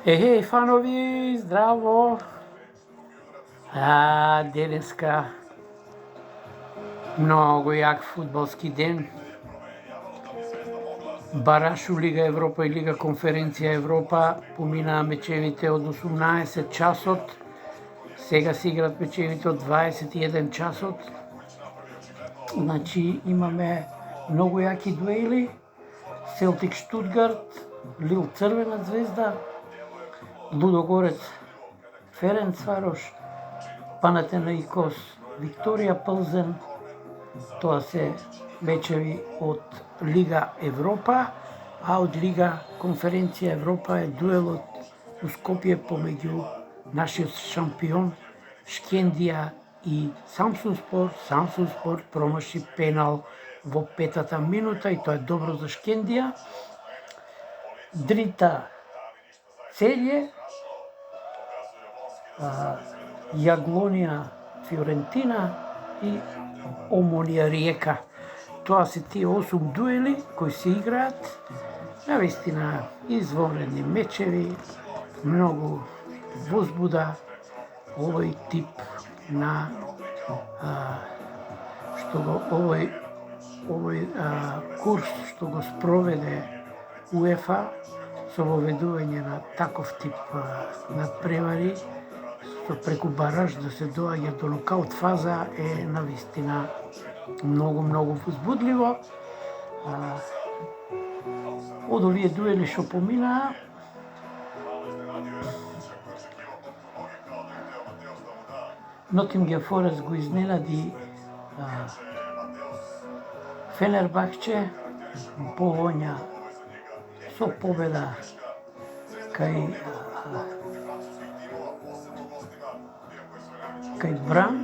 Ехеј, фанови, здраво! Денеска многу јак фудбалски ден. Бараш у Лига Европа и Лига Конференција Европа поминаа мечевите од 18 часот. Сега се играат мечевите од 21 часот. Значи имаме многу јаки дуели. Селтик Штутгарт, Лил Црвена звезда, Лудогорец Ференцварош, Панатенаикос Викторија Плзен. Тоа се мечеви од Лига Европа, а од Лига Конференција Европа е дуелот у Скопје помеѓу нашиот шампион Шкендија и Самсунспор. Самсунспор промаши пенал во петата минута и тоа е добро за Шкендија. Дрита Целје, Јаглонија Фиорентина и Омонија Риека. Тоа се тие 8 дуели кои се играат. Навистина извонредни мечеви, многу возбуда овој тип на овој курс што го спроведе УЕФА со воведување на таков тип на превари, што преку бараж да се доаѓа до нокаут фаза е навистина многу возбудливо. Од овие дуели што поминаа, Нотингем Форест го изненади Фенербахче, Болоња со победа кај Бран,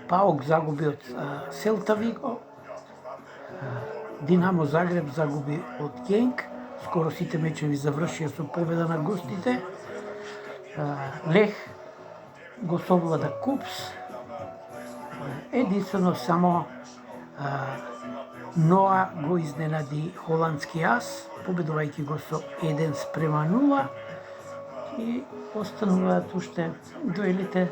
Паук загуби од Селта Виго, Динамо Загреб загуби од Генк, скоро сите мечеви завршија со победа на гостите. Лех го совлада Купс, единствено само Ноа го изненади холандски ас, победувајќи го со 1:0 и остануваат уште дуелите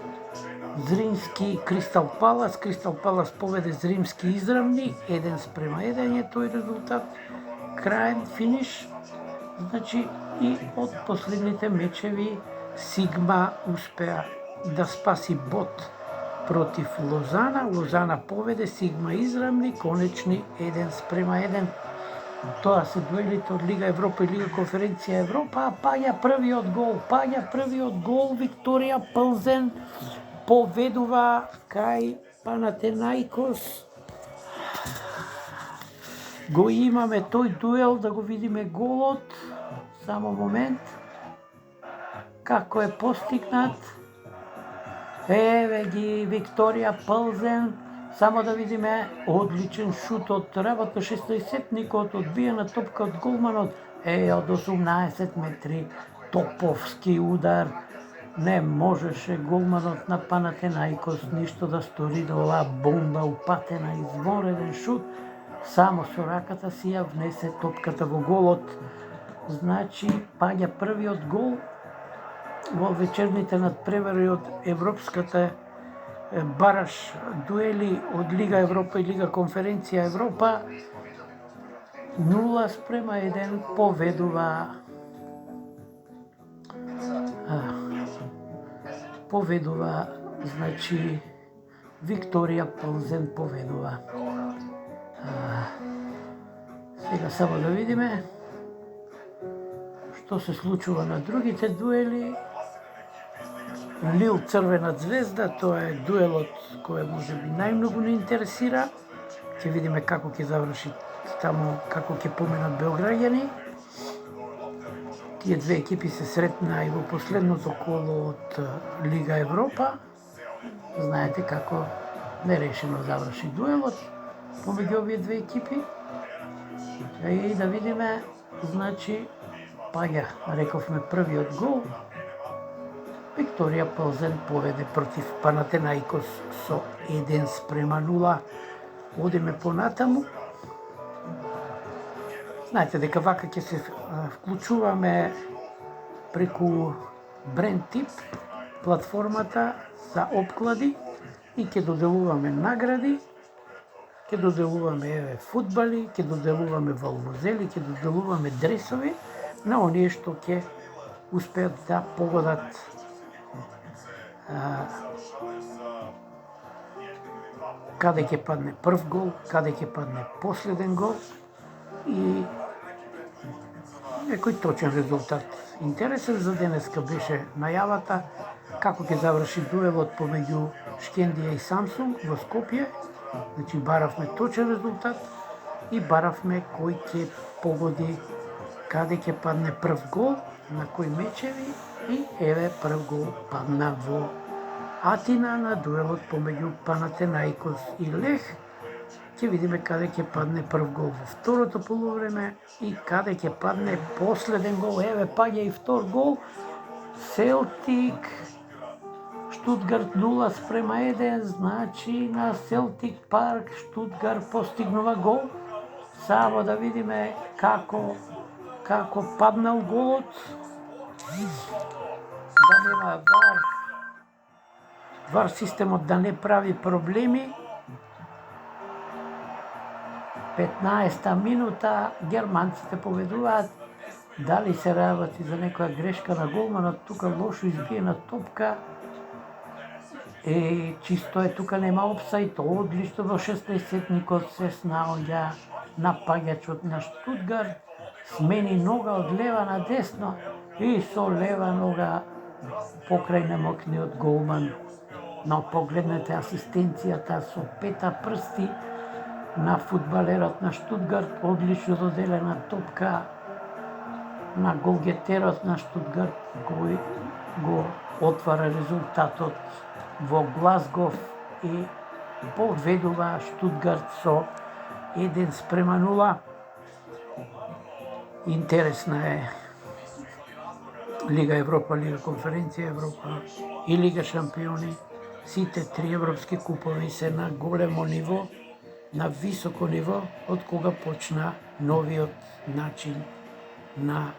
Зримски Кристал Палас. Кристал Палас победе Зримски изравни 1:1 е тој резултат, краен финиш. Значи и од последните мечеви Сигма успеа да спаси бот против Лозана. Лозана победе, Сигма изравни, конечни 1:1. Тоа се дуелите од Лига Европа и Лига Конференција Европа. Паѓа првиот гол, Викторија Плзен победува кај Панатенаикос. Го имаме тој дуел, да го видиме голот. Само момент. Како е постигнат? Еве ги Викторија Плзен. Само да видиме, одличен шут од работа 16-сетникот, одбиена топка од голманот, од 18 метри, топовски удар. Не можеше голманот на Панатенаикос ништо да стори до оваа бомба упатена, извонреден шут. Само со раката си ја внесе топката во голот. Значи, паѓа првиот гол во вечерните надпревари од европската бараш дуели од Лига Европа и Лига Конференција Европа. 0:1 победува, значи Викторија Плзен победува. Сега само да видиме што се случува на другите дуели. Лил Црвена звезда, тоа е дуелот кој може би најмногу не интересира. Ќе видиме како ќе заврши таму, како ќе поминат белграѓани. Тие две екипи се сретнаа и во последното коло од Лига Европа. Знаете како нерешено заврши дуелот помеѓу овие две екипи. И да видиме, значи, паѓа, рековме, првиот гол. Викторија Плзен поведе против Панатенаикос со 1:0. Одиме понатаму. Знаете дека вака ќе се вклучуваме преку BrandTip, платформата за опклади, и ќе доделуваме награди, ќе доделуваме фудбали, ќе доделуваме валвузели, ќе доделуваме дресови на оние што ќе успеат да погодат каде ќе падне прв гол, каде ќе падне последен гол и некој точен резултат. Интересен за денеска беше најавата како ќе заврши дуелот помеѓу Шкендија и Самсунг во Скопје. Значи баравме точен резултат и баравме кој ќе погоди каде ќе падне прв гол, на кои мечеви, и еве прв гол падна во Атина на дуелот помеѓу Панатенаикос и Лех. Ќе видиме каде ќе падне прв гол во второто полувреме и каде ќе падне последен гол. Еве паѓа и втор гол. Селтик Штутгарт 0:1, значи на Селтик парк Штутгарт постигнува гол. Само да видиме како паднал голот. Да нема вар системот да не прави проблеми. 15-та минута германците победуваат. Дали се работи за некоја грешка на голманот, тука лошо избиена топка. Чисто е, тука нема опсајд, одлично во 16-никот се снаоѓа напаѓачот на Штутгарт, смени нога од лева на десно и со лева нога покрај немокниот голман. Но погледнете асистенцијата со пета прсти на фудбалерот на Штутгарт, одлично доделена топка на голгетерот на Штутгарт, кој го отвара резултатот во Глазгов и поведува Штутгарт со 1:0. Интересна е Лига Европа, Лига Конференција Европа и Лига Шампиони. Сите три европски купови се на големо ниво, на високо ниво, од кога почна новиот начин на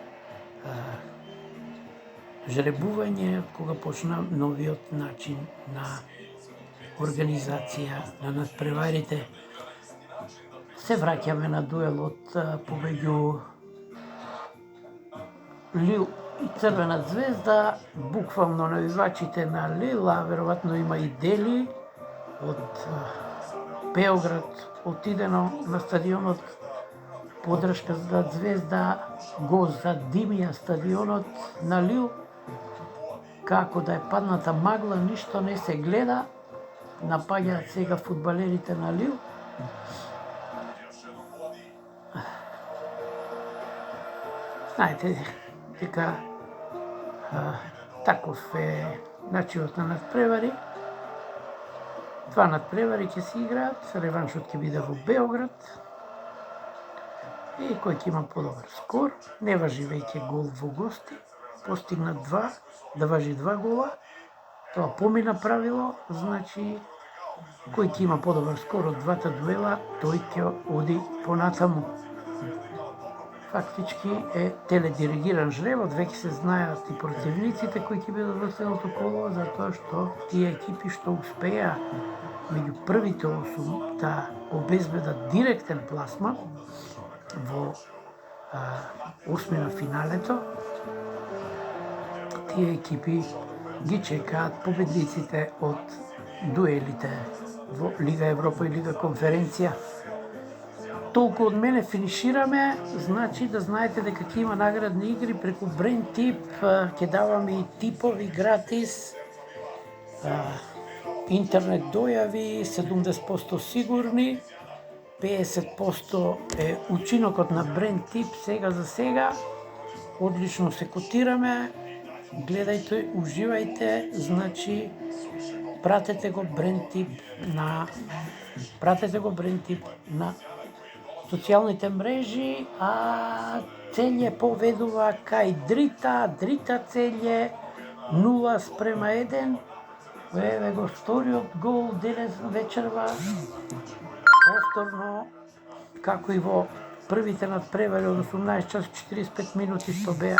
жребување, од кога почна новиот начин на организација на надпреварите. Се враќаме на дуелот помеѓу Лил и Црвена звезда. Буквално навивачите на Лил, а веројатно има и дели од Београд отидено на стадионот, подршка за Звезда го задимија стадионот на Лил. Како да е падната магла, ништо не се гледа. Напаѓаат сега фудбалерите на Лил. Знаете дека таков е начинот на надпревари. Два надпревари ќе се играат, реваншот ќе биде во Београд. И кој ќе има подобар скор, не важи веќе гол во гости, постигна 2, да важи 2 гола, тоа помина правило, значи кој ќе има подобар скор од двата дуела, тој ќе оди понатаму. Фактички е теледиригиран жребот, веќе се знаат и противниците кои ќе бидат во целото коло, затоа што тие екипи што успеа меѓу првите 8 да обезбедат директен пласман во осмина финалето, тие екипи ги чекаат победниците од дуелите во Лига Европа и Лига Конференција. Толку од мене, финишираме. Значи да знаете дека ќе има наградни игри преку BrandTip, ќе даваме и типови гратис, интернет дојави 70% сигурни, 50% е учинокот на BrandTip сега за сега. Одлично се котираме. Гледајте, уживајте, значи пратете го BrandTip на социјалните мрежи, а Целје поведува кај Дрита Целје 0:1. Еве го вториот гол денес вечерва. Повторно, како и во првите надпревари од 18 часот 45 минути што беа